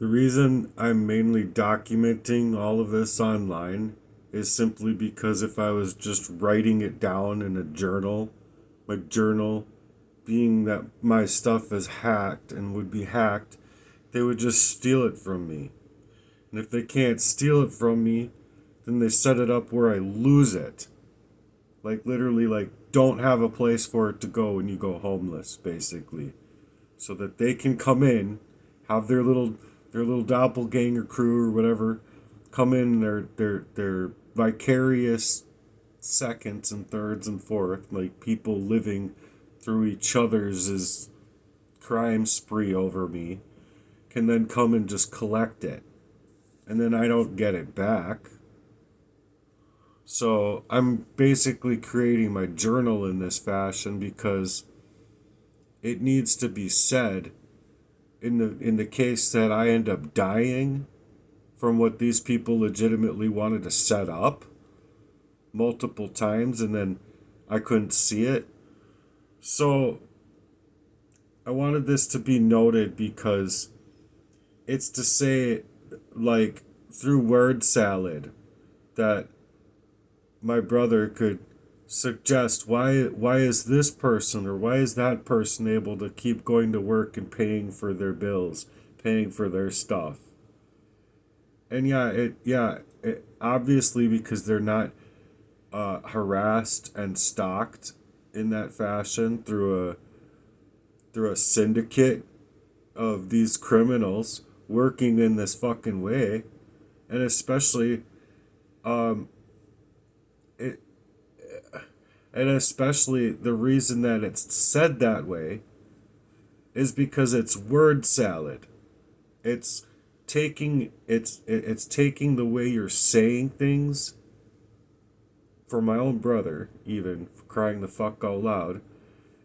The reason I'm mainly documenting all of this online is simply because if I was just writing it down in a journal, my journal, being that my stuff is hacked and would be hacked, they would just steal it from me. And if they can't steal it from me, then they set it up where I lose it. Like literally like don't have a place for it to go when you go homeless, basically. So that they can come in, have their little doppelganger crew or whatever, come in their vicarious seconds and thirds and fourth, like people living through each other's crime spree over me, can then come and just collect it. And then I don't get it back. So I'm basically creating my journal in this fashion because it needs to be said in the case that I end up dying from what these people legitimately wanted to set up multiple times and then I couldn't see it. So I wanted this to be noted because it's to say, like, through word salad, that my brother could suggest why is this person or why is that person able to keep going to work and paying for their bills, paying for their stuff. And it obviously because they're not harassed and stalked in that fashion through a syndicate of these criminals working in this fucking way, and especially um it and especially the reason that it's said that way is because it's word salad. It's it's taking the way you're saying things, for my own brother even crying the fuck out loud.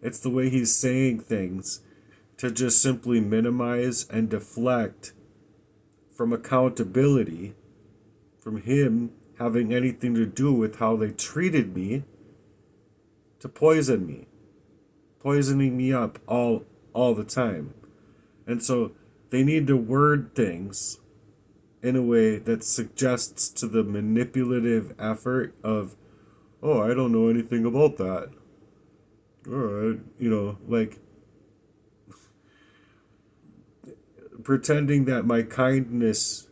It's the way he's saying things to just simply minimize and deflect from accountability, from him having anything to do with how they treated me, to poisoning me up all the time. And so they need to word things in a way that suggests to the manipulative effort of, oh, I don't know anything about that. Or, like pretending that my kindness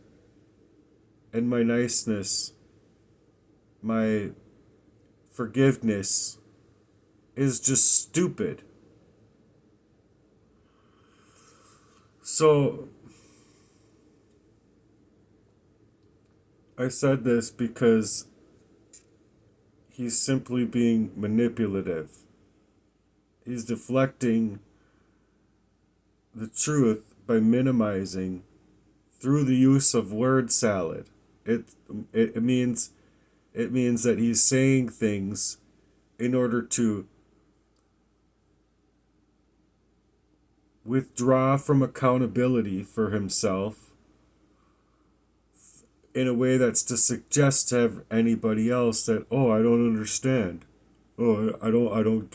and my niceness, my forgiveness is just stupid. So I said this because he's simply being manipulative. He's deflecting the truth by minimizing through the use of word salad. It it means it means that he's saying things in order to withdraw from accountability for himself in a way that's to suggest to anybody else that, oh, I don't understand. Oh, I don't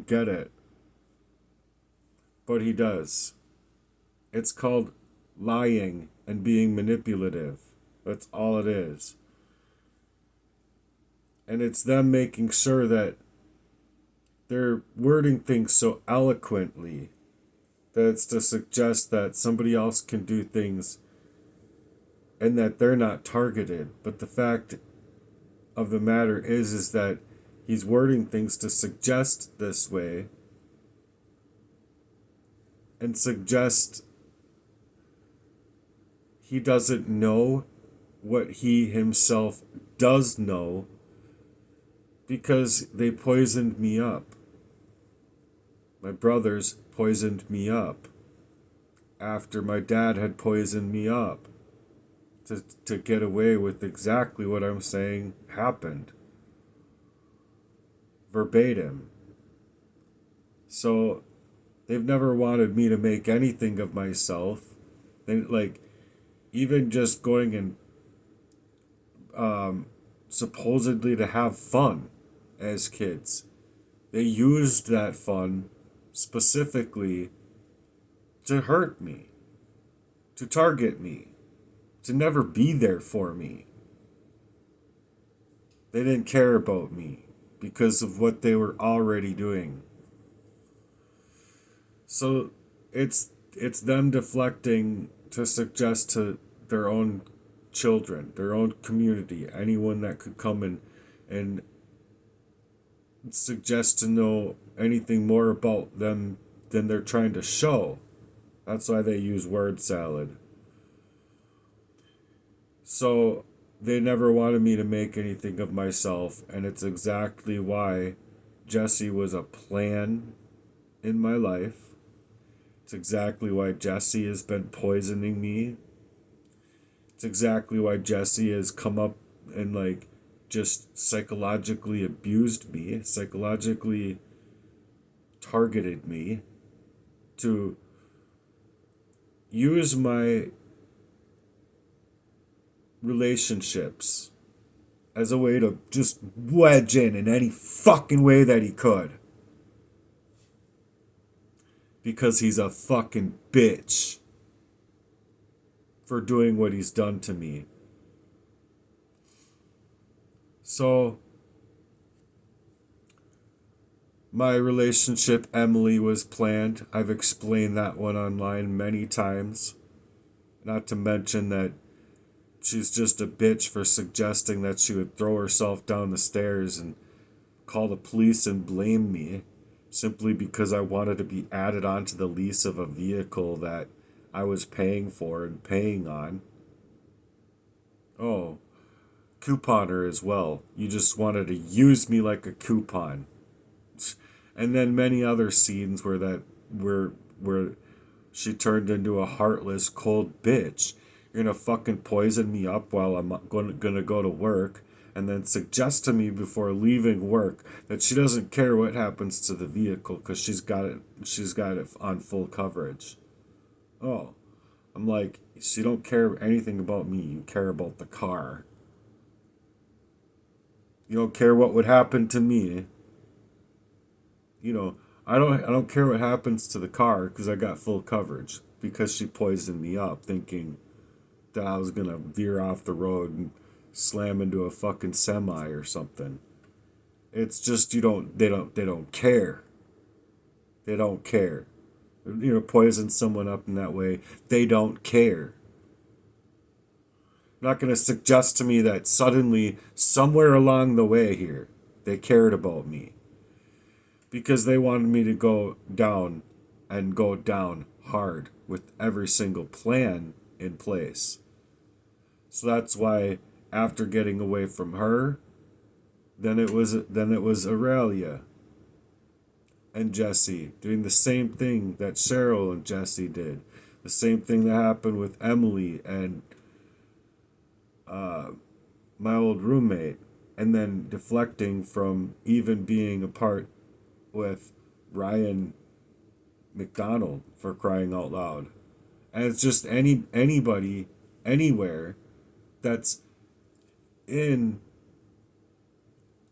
get it. But he does. It's called lying and being manipulative. That's all it is. And it's them making sure that they're wording things so eloquently that it's to suggest that somebody else can do things and that they're not targeted. But the fact of the matter is that he's wording things to suggest this way and suggest he doesn't know what he himself does know because they poisoned me up. My brothers poisoned me up after my dad had poisoned me up to get away with exactly what I'm saying happened. Verbatim. So they've never wanted me to make anything of myself. And like even just going and supposedly to have fun as kids. They used that fun specifically to hurt me, to target me, to never be there for me. They didn't care about me because of what they were already doing. So it's them deflecting to suggest to their own children, their own community, anyone that could come and suggest to know anything more about them than they're trying to show. That's why they use word salad. So they never wanted me to make anything of myself, and it's exactly why Jesse was a plan in my life. It's exactly why Jesse has been poisoning me. It's exactly why Jesse has come up and like just psychologically abused me, psychologically targeted me to use my relationships as a way to just wedge in any fucking way that he could. Because he's a fucking bitch for doing what he's done to me. So, my relationship, Emily, was planned. I've explained that one online many times. Not to mention that she's just a bitch for suggesting that she would throw herself down the stairs and call the police and blame me simply because I wanted to be added onto the lease of a vehicle that I was paying for and paying on. Oh, couponer as well. You just wanted to use me like a coupon. And then many other scenes where she turned into a heartless, cold bitch. You're gonna fucking poison me up while I'm gonna go to work, and then suggest to me before leaving work that she doesn't care what happens to the vehicle because she's got it on full coverage. Oh, I'm like, so you don't care anything about me. You care about the car. You don't care what would happen to me. You know, I don't care what happens to the car because I got full coverage because she poisoned me up thinking that I was gonna veer off the road and slam into a fucking semi or something. It's just they don't care. They don't care. You know, poison someone up in that way. They don't care. Not gonna suggest to me that suddenly somewhere along the way here they cared about me. Because they wanted me to go down and go down hard with every single plan in place. So that's why after getting away from her, then it was Aurelia and Jesse doing the same thing that Cheryl and Jesse did. The same thing that happened with Emily and my old roommate, and then deflecting from even being a part with Ryan McDonald, for crying out loud. And it's just anybody anywhere that's in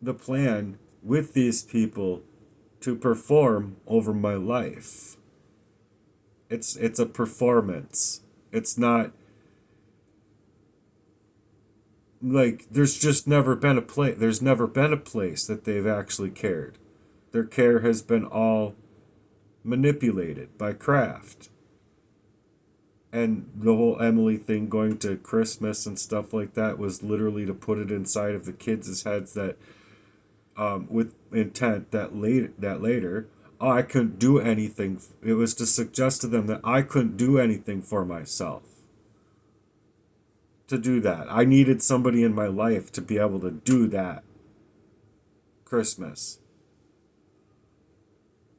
the plan with these people to perform over my life. It's a performance. It's not like there's never been a place that they've actually cared. Their care has been all manipulated by Kraft. And the whole Emily thing going to Christmas and stuff like that was literally to put it inside of the kids' heads that with intent that later, oh, I couldn't do anything. It was to suggest to them that I couldn't do anything for myself. To do that, I needed somebody in my life to be able to do that. Christmas.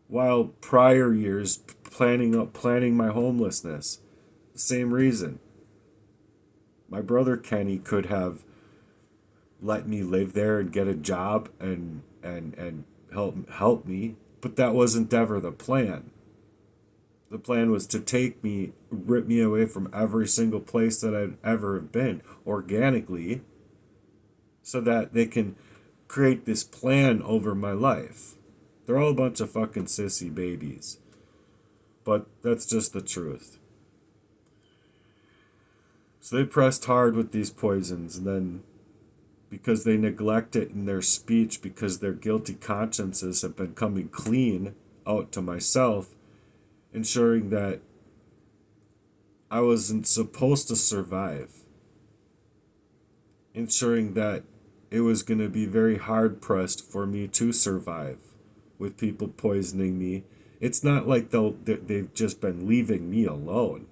While prior years planning my homelessness, same reason. My brother Kenny could have let me live there and get a job and help me, but that wasn't ever the plan. The plan was to rip me away from every single place that I'd ever been organically, so that they can create this plan over my life. They're all a bunch of fucking sissy babies. But that's just the truth. So they pressed hard with these poisons, and then because they neglect it in their speech, because their guilty consciences have been coming clean out to myself, ensuring that I wasn't supposed to survive, ensuring that it was going to be very hard pressed for me to survive with people poisoning me. It's not like they've just been leaving me alone.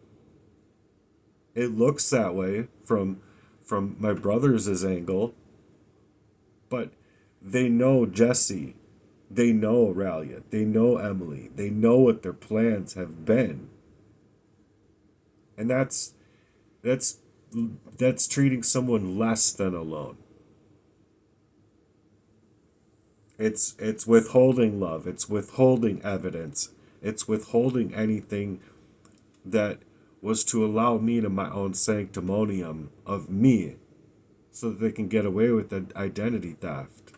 It looks that way from my brother's angle, but they know Jesse, they know Aurelia, they know Emily, they know what their plans have been, and that's that's treating someone less than alone. It's withholding love. It's withholding evidence. It's withholding anything that was to allow me to my own sanctimonium of me, so that they can get away with the identity theft.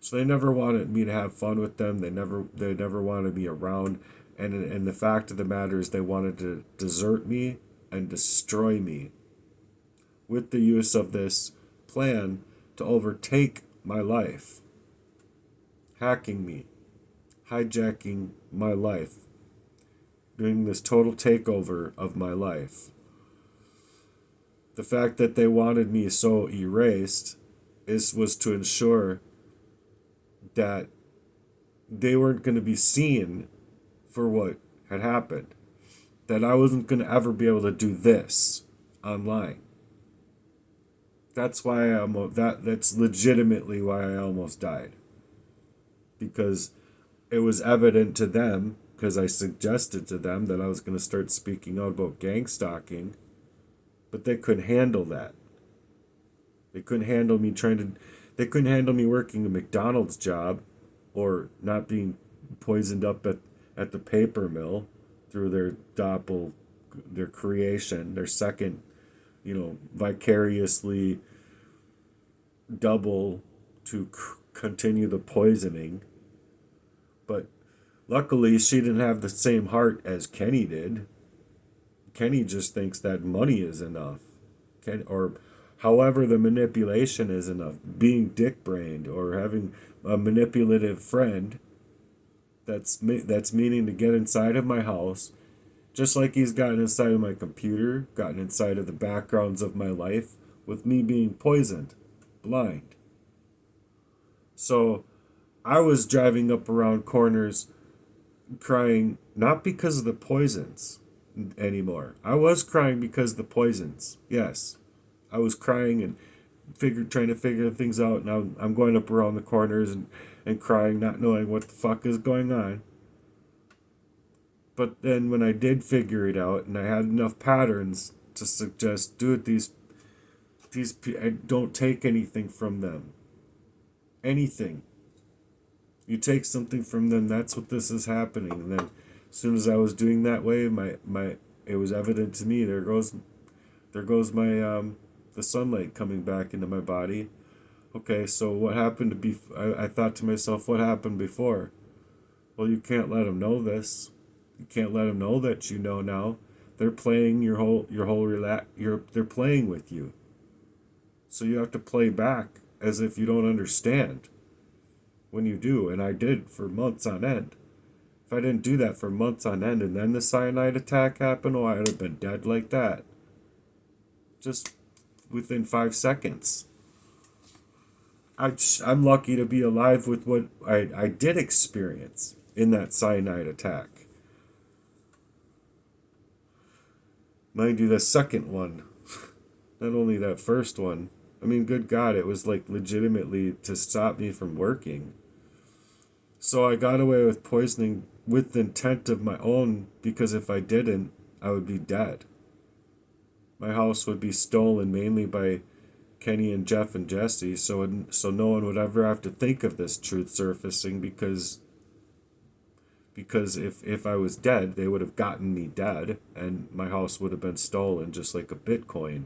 So they never wanted me to have fun with them. They never wanted me around. And the fact of the matter is they wanted to desert me and destroy me with the use of this plan to overtake my life, hacking me, hijacking my life, doing this total takeover of my life. The fact that they wanted me so erased was to ensure that they weren't going to be seen for what had happened. That I wasn't going to ever be able to do this online. That's why that's legitimately why I almost died. Because it was evident to them, because I suggested to them that I was going to start speaking out about gang stalking, but they couldn't handle that. They couldn't handle me they couldn't handle me working a McDonald's job or not being poisoned up at the paper mill through their creation, their second, vicariously double to continue the poisoning. But luckily, she didn't have the same heart as Kenny did. Kenny just thinks that money is enough. Or however the manipulation is enough. Being dick-brained or having a manipulative friend that's meaning to get inside of my house, just like he's gotten inside of my computer, gotten inside of the backgrounds of my life, with me being poisoned, blind. So I was driving up around corners crying, not because of the poisons anymore. I was crying because of the poisons. Yes. I was crying and trying to figure things out. Now I'm going up around the corners and crying, not knowing what the fuck is going on. But then when I did figure it out and I had enough patterns to suggest, dude, these I don't take anything from them. Anything. You take something from them, that's what this is happening. And then as soon as I was doing that way, it was evident to me, there goes my the sunlight coming back into my body. Okay, so what happened I thought to myself, what happened before? Well, you can't let them know this. You can't let them know that you know now. They're playing they're playing with you. So you have to play back as if you don't understand when you do, and I did for months on end. If I didn't do that for months on end and then the cyanide attack happened, I would have been dead like that. Just within 5 seconds. I'm lucky to be alive with what I did experience in that cyanide attack. Mind you, the second one, not only that first one, I mean, good God, it was like legitimately to stop me from working. So I got away with poisoning with the intent of my own, because if I didn't, I would be dead. My house would be stolen mainly by Kenny and Jeff and Jesse, so no one would ever have to think of this truth surfacing, because if I was dead, they would have gotten me dead, and my house would have been stolen just like a Bitcoin.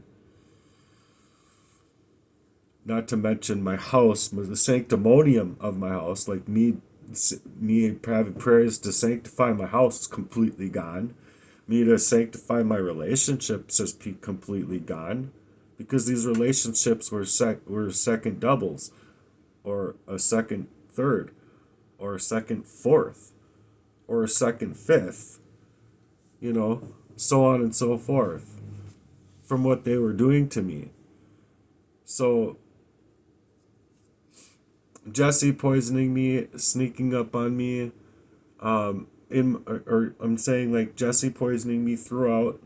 Not to mention my house, the sanctimonium of my house, like me having prayers to sanctify my house, is completely gone. me to sanctify my relationships has completely gone, because these relationships were second doubles, or a second third, or a second fourth, or a second fifth, you know, so on and so forth, from what they were doing to me. So Jesse poisoning me, sneaking up on me, or I'm saying like Jesse poisoning me throughout,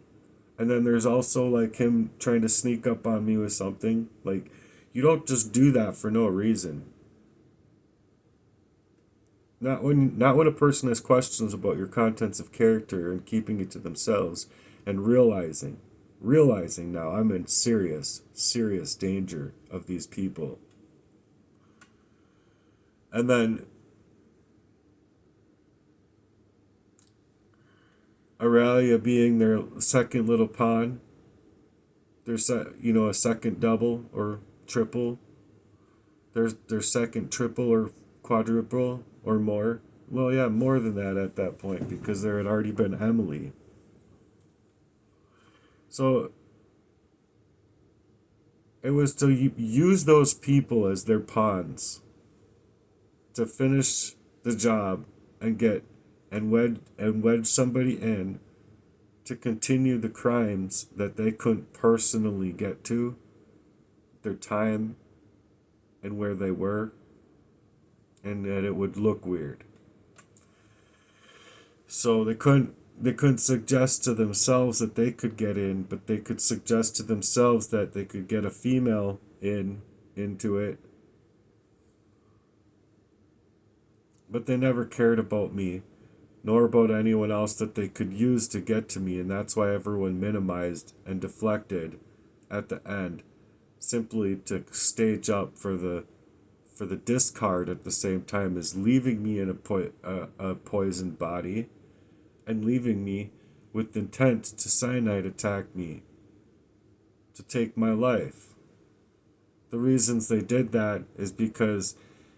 and then there's also like him trying to sneak up on me with something. Like, you don't just do that for no reason. Not when a person has questions about your contents of character and keeping it to themselves, and realizing now I'm in serious danger of these people. And then Aurelia being their second little pawn, their a second double or triple, their second triple or quadruple or more. Well, yeah, more than that at that point, because there had already been Emily. So it was to use those people as their pawns to finish the job and get and wedge somebody in to continue the crimes that they couldn't personally get to, their time and where they were, and that it would look weird. So they couldn't suggest to themselves that they could get in, but they could suggest to themselves that they could get a female into it. But they never cared about me, nor about anyone else that they could use to get to me, and that's why everyone minimized and deflected at the end, simply to stage up for the discard at the same time as leaving me in a poisoned body, and leaving me with intent to cyanide attack me, to take my life. The reasons they did that is because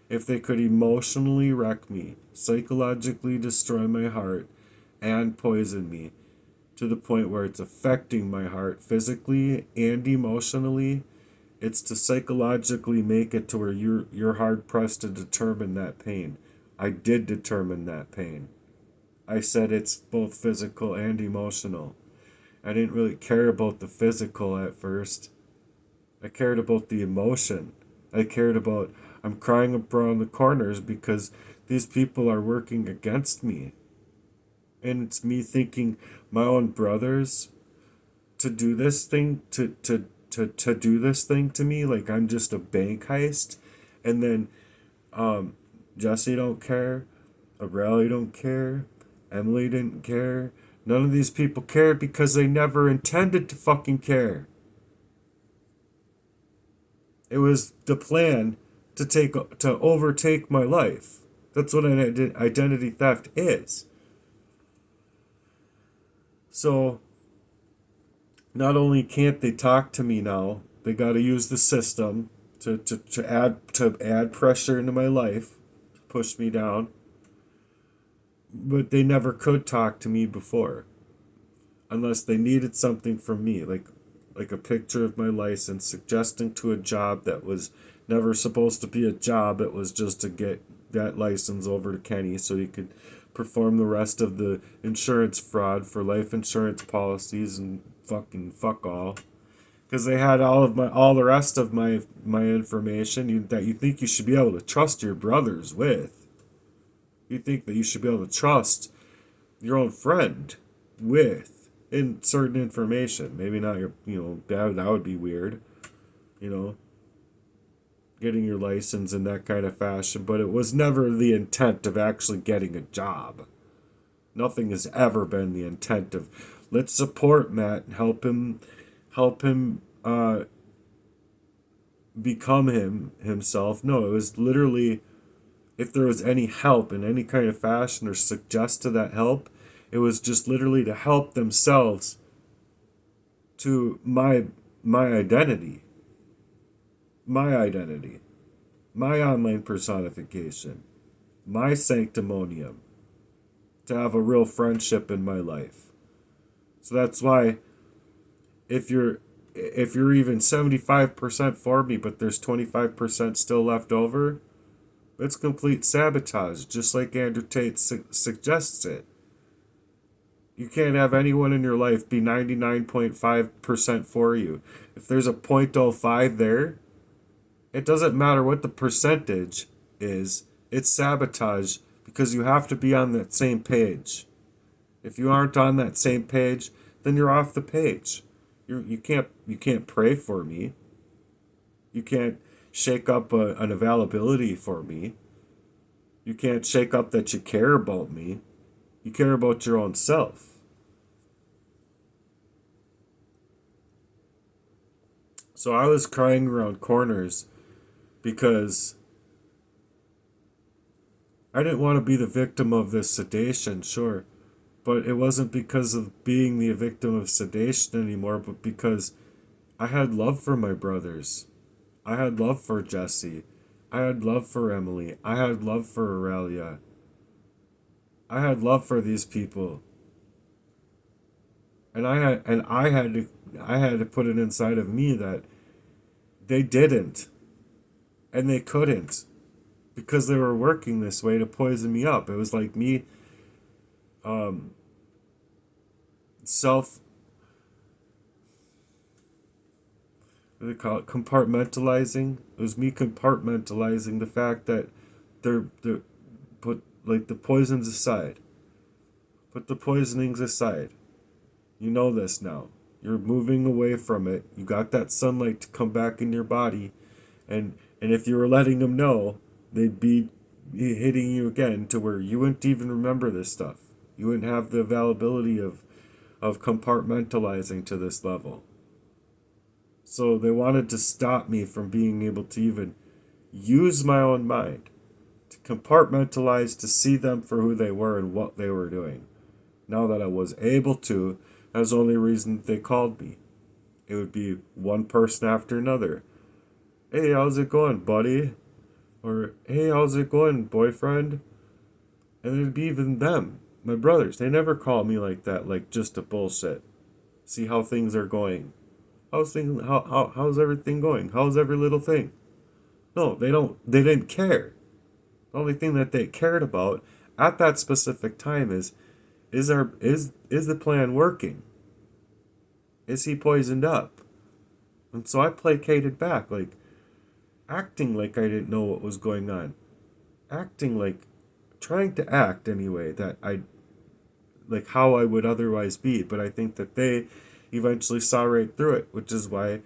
if they could emotionally wreck me, psychologically destroy my heart, and poison me to the point where it's affecting my heart physically and emotionally, it's to psychologically make it to where you're hard pressed to determine that pain. I did determine that pain. I said it's both physical and emotional. I didn't really care about the physical at first. I cared about the emotion. I cared about, I'm crying up around the corners because these people are working against me. And it's me thinking, my own brothers, to do this thing to do this thing to me, like I'm just a bank heist. And then Jesse don't care, Aurelia don't care, Emily didn't care. None of these people cared because they never intended to fucking care. It was the plan to overtake my life. That's what an identity theft is. So not only can't they talk to me now, they got to use the system to add pressure into my life, to push me down. But they never could talk to me before, unless they needed something from me, like a picture of my license suggesting to a job that was never supposed to be a job. It was just to get that license over to Kenny so he could perform the rest of the insurance fraud for life insurance policies and fucking fuck all. Because they had all the rest of my information that you think you should be able to trust your brothers with. You think that you should be able to trust your own friend with in certain information. Maybe not your, that would be weird, getting your license in that kind of fashion, but it was never the intent of actually getting a job. Nothing has ever been the intent of, let's support Matt and help him become himself. No, it was literally, if there was any help in any kind of fashion or suggest to that help, it was just literally to help themselves to my identity, my online personification, my sanctimonium, to have a real friendship in my life. So that's why if you're if you're even 75% for me, but there's 25% still left over, it's complete sabotage, just like Andrew Tate suggests it. You can't have anyone in your life be 99.5% for you. If there's a 0.05 there, it doesn't matter what the percentage is, it's sabotage because you have to be on that same page. If you aren't on that same page, then you're off the page. You can't pray for me. You can't shake up an availability for me. You can't shake up that you care about me. You care about your own self. So I was crying around corners because I didn't want to be the victim of this sedation, sure. But it wasn't because of being the victim of sedation anymore, but because I had love for my brothers. I had love for Jesse. I had love for Emily. I had love for Aurelia. I had love for these people. And I had to put it inside of me that they didn't and they couldn't because they were working this way to poison me up. It was like me um self what do they call it, compartmentalizing. It was me compartmentalizing the fact that they're put like the poisons aside. Put the poisonings aside. You know this now. You're moving away from it. You got that sunlight to come back in your body, and if you were letting them know, they'd be hitting you again to where you wouldn't even remember this stuff. You wouldn't have the availability of compartmentalizing to this level. So they wanted to stop me from being able to even use my own mind, to compartmentalize, to see them for who they were and what they were doing. Now that I was able to, that's the only reason they called me. It would be one person after another. Hey, how's it going, buddy? Or, hey, how's it going, boyfriend? And it'd be even them, my brothers. They never call me like that, like just a bullshit. See how things are going. How's everything going? How's every little thing? No, they didn't care. The only thing that they cared about at that specific time is the plan working? Is he poisoned up? And so I placated back, like acting like I didn't know what was going on. Acting like trying to act anyway that I like how I would otherwise be, but I think that they eventually saw right through it, which is why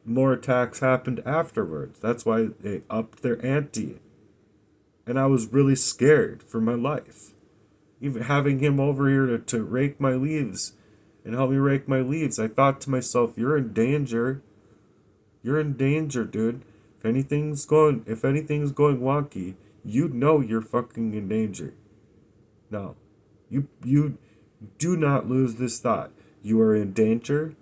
more attacks happened afterwards. That's why they upped their ante. And I was really scared for my life. Even having him over here to rake my leaves and help me rake my leaves, I thought to myself, you're in danger. You're in danger, dude. If anything's going wonky, you know you're fucking in danger. No. You do not lose this thought. You are in danger.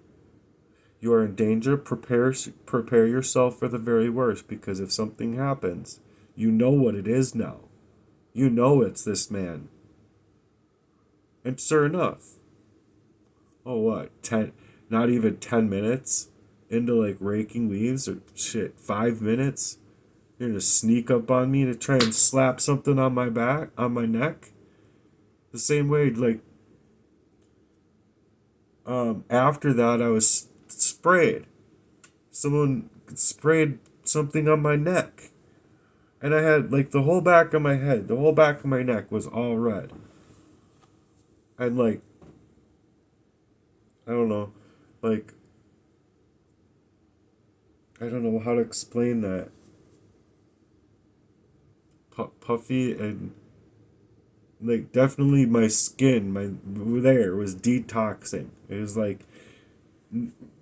You are in danger. Prepare yourself for the very worst, because if something happens, you know what it is now. You know it's this man. And sure enough, oh what, 10, not even 10 minutes into like raking leaves, or shit, 5 minutes, you're gonna sneak up on me to try and slap something on my back, on my neck? The same way, like, after that, I was sprayed. Someone sprayed something on my neck. And I had, like, the whole back of my head, the whole back of my neck was all red. And, like, I don't know, like, I don't know how to explain that. Puffy and, like, definitely my skin, my there was detoxing. It was like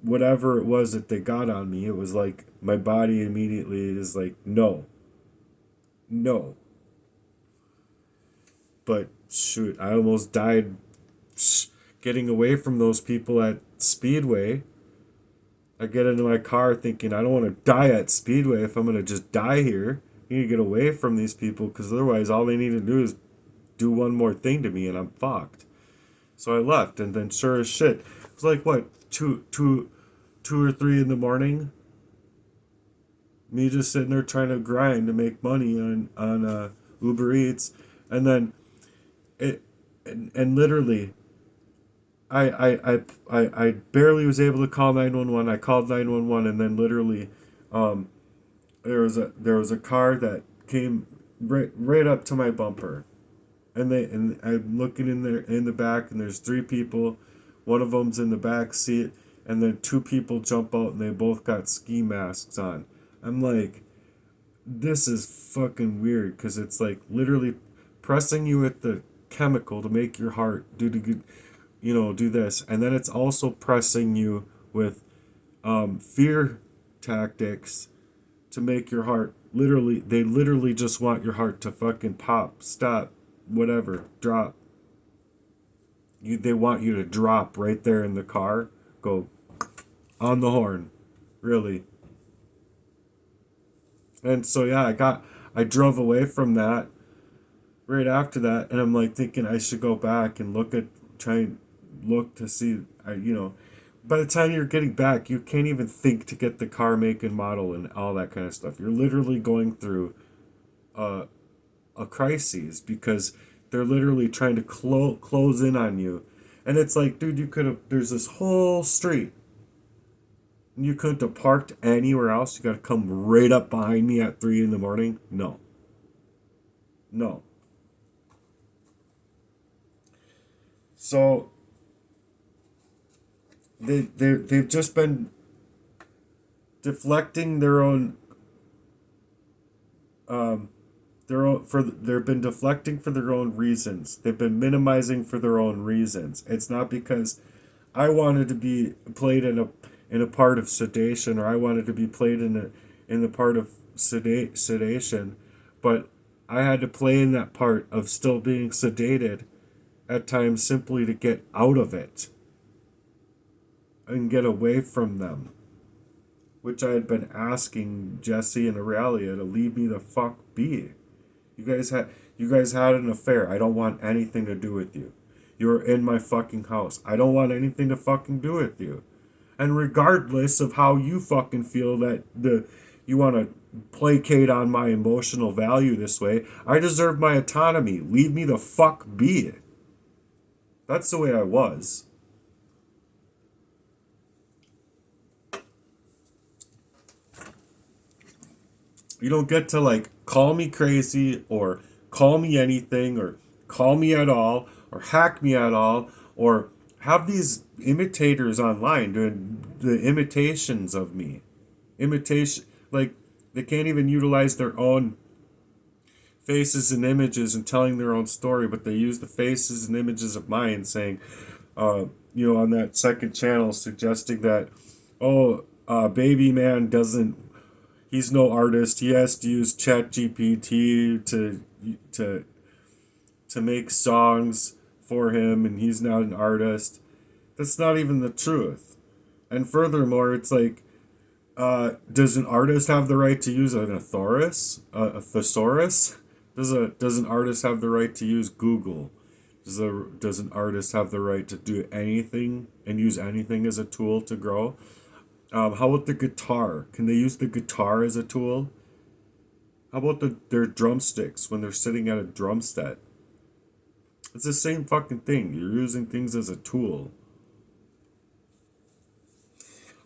whatever it was that they got on me, it was like my body immediately is like, no, no. But shoot, I almost died getting away from those people at Speedway. I get into my car thinking I don't want to die at Speedway. If I'm going to just die here, I need to get away from these people, because otherwise all they need to do is do one more thing to me and I'm fucked. So I left, and then sure as shit, it was like what, two or three in the morning. Me just sitting there trying to grind to make money on Uber Eats, and then it and literally I barely was able to call 911. I called 911, and then literally um, there was a car that came right up to my bumper, and I'm looking in there in the back, and there's three people. One of them's in the back seat, and then two people jump out, and they both got ski masks on. I'm like, this is fucking weird, because it's like literally pressing you with the chemical to make your heart do this, and then it's also pressing you with fear tactics to make your heart literally. They literally just want your heart to fucking pop, stop, whatever, drop. They want you to drop right there in the car, go on the horn, really. And so yeah, I drove away from that right after that, and I'm like thinking I should go back and try and look to see. By the time you're getting back, you can't even think to get the car make and model and all that kind of stuff. You're literally going through a a crisis, because they're literally trying to close in on you, and it's like, dude, you could have. There's this whole street. You couldn't have parked anywhere else. You got to come right up behind me at 3 in the morning. No, no. So they've just been deflecting um they've been deflecting for their own reasons. They've been minimizing for their own reasons. It's not because I wanted to be played in a part of sedation, or I wanted to be played in the part of sedation, but I had to play in that part of still being sedated at times, simply to get out of it and get away from them, which I had been asking Jesse and Aurelia to leave me the fuck be. You guys had an affair. I don't want anything to do with you. You're in my fucking house. I don't want anything to fucking do with you. And regardless of how you fucking feel that you want to placate on my emotional value this way, I deserve my autonomy. Leave me the fuck be. That's the way I was. You don't get to like call me crazy, or call me anything, or call me at all, or hack me at all, or have these imitators online doing the imitations of me. Imitation, like, they can't even utilize their own faces and images and telling their own story, but they use the faces and images of mine, saying, on that second channel, suggesting that, oh, baby man doesn't, he's no artist. He has to use ChatGPT to to make songs for him, and he's not an artist. That's not even the truth. And furthermore, it's like, does an artist have the right to use a thesaurus? Does an artist have the right to use Google? Does an artist have the right to do anything and use anything as a tool to grow? How about the guitar? Can they use the guitar as a tool? How about their drumsticks when they're sitting at a drum set? It's the same fucking thing. You're using things as a tool.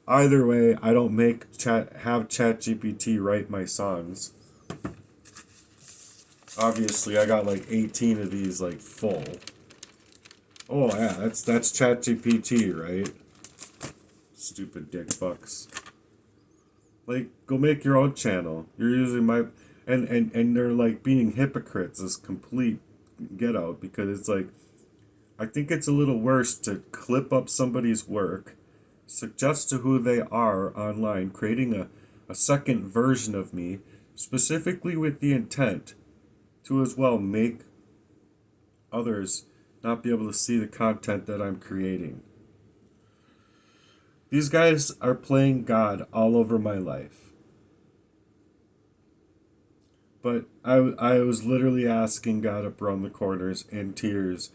Either way, I don't have ChatGPT write my songs. Obviously, I got like 18 of these like full. Oh yeah, that's ChatGPT, right? Stupid dick fucks. Like, go make your own channel. You're using my and they're like being hypocrites is complete get out, because it's like, I think it's a little worse to clip up somebody's work, suggest to who they are online, creating a second version of me, specifically with the intent to as well make others not be able to see the content that I'm creating. These guys are playing God all over my life. But I was literally asking God up around the corners in tears,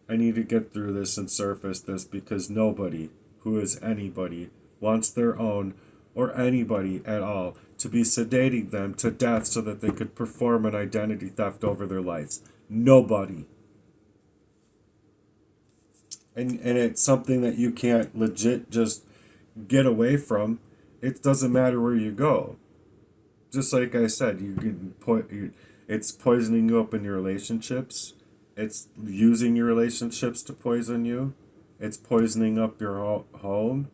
I need to get through this and surface this because nobody who is anybody wants their own or anybody at all to be sedating them to death so that they could perform an identity theft over their lives. Nobody. And it's something that you can't legit just get away from. It doesn't matter where you go. Just like I said, you can it's poisoning you up in your relationships. It's using your relationships to poison you. It's poisoning up your home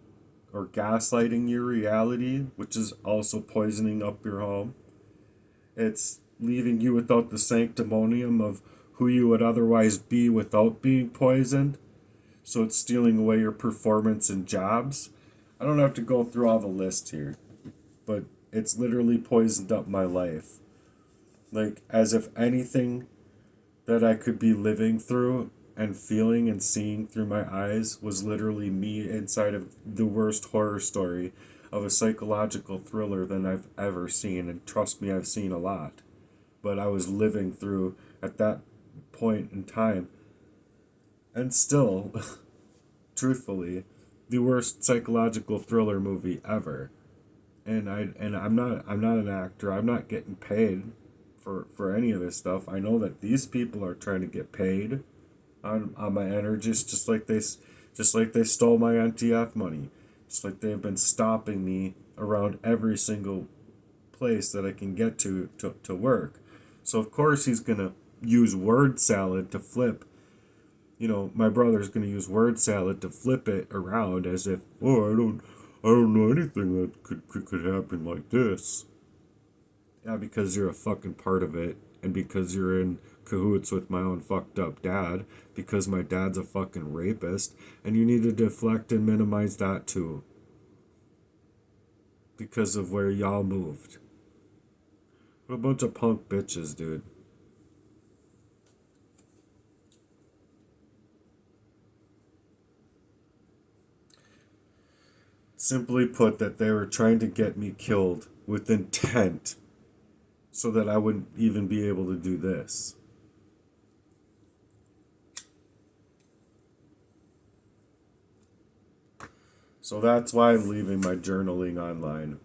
or gaslighting your reality, which is also poisoning up your home. It's leaving you without the sanctimonium of who you would otherwise be without being poisoned. So it's stealing away your performance in jobs. I don't have to go through all the list here, but it's literally poisoned up my life. Like, as if anything that I could be living through and feeling and seeing through my eyes was literally me inside of the worst horror story of a psychological thriller than I've ever seen. And trust me, I've seen a lot. But I was living through at that point in time. And still, truthfully, the worst psychological thriller movie ever. And I'm not an actor. I'm not getting paid for any of this stuff. I know that these people are trying to get paid on my energies, just like they stole my NTF money, just like they've been stopping me around every single place that I can get to work. So of course he's gonna use word salad to flip. My brother's gonna use word salad to flip it around as if, oh, I don't know anything that could happen like this. Yeah, because you're a fucking part of it, and because you're in cahoots with my own fucked up dad, because my dad's a fucking rapist, and you need to deflect and minimize that too. Because of where y'all moved. What a bunch of punk bitches, dude. Simply put, that they were trying to get me killed with intent so that I wouldn't even be able to do this. So that's why I'm leaving my journaling online.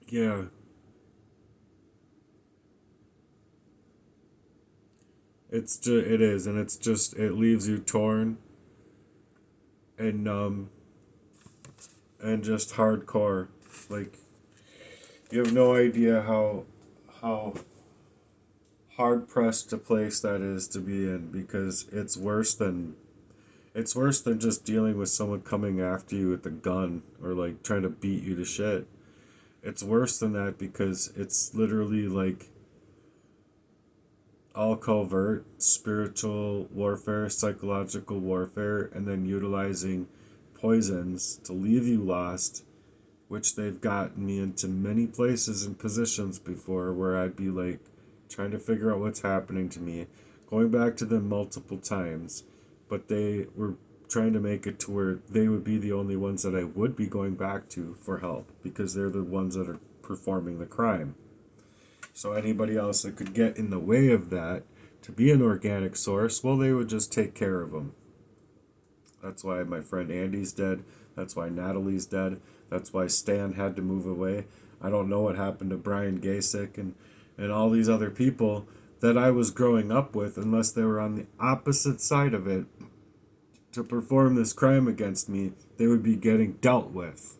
Yeah. It is, and it leaves you torn and numb and just hardcore. Like, you have no idea how hard pressed a place that is to be in, because it's worse than just dealing with someone coming after you with a gun or like trying to beat you to shit. It's worse than that because it's literally like all covert spiritual warfare, psychological warfare, and then utilizing poisons to leave you lost, which they've gotten me into many places and positions before where I'd be like trying to figure out what's happening to me, going back to them multiple times, but they were trying to make it to where they would be the only ones that I would be going back to for help because they're the ones that are performing the crime. So anybody else that could get in the way of that to be an organic source, well, they would just take care of them. That's why my friend Andy's dead. That's why Natalie's dead. That's why Stan had to move away. I don't know what happened to Brian Gasick and all these other people that I was growing up with unless they were on the opposite side of it to perform this crime against me. They would be getting dealt with.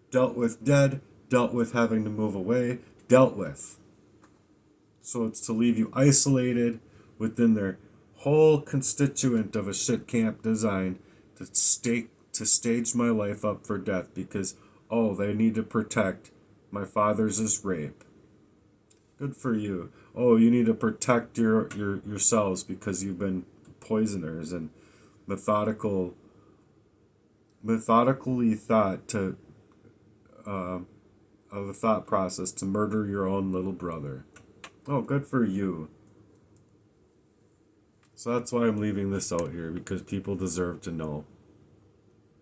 Dealt with dead, dealt with having to move away, dealt with. So it's to leave you isolated within their whole constituent of a shit camp design to stage my life up for death because, oh, they need to protect my father's rape. Good for you. Oh, you need to protect yourselves because you've been poisoners and methodically thought to of a thought process to murder your own little brother. Oh, good for you. So that's why I'm leaving this out here, because people deserve to know.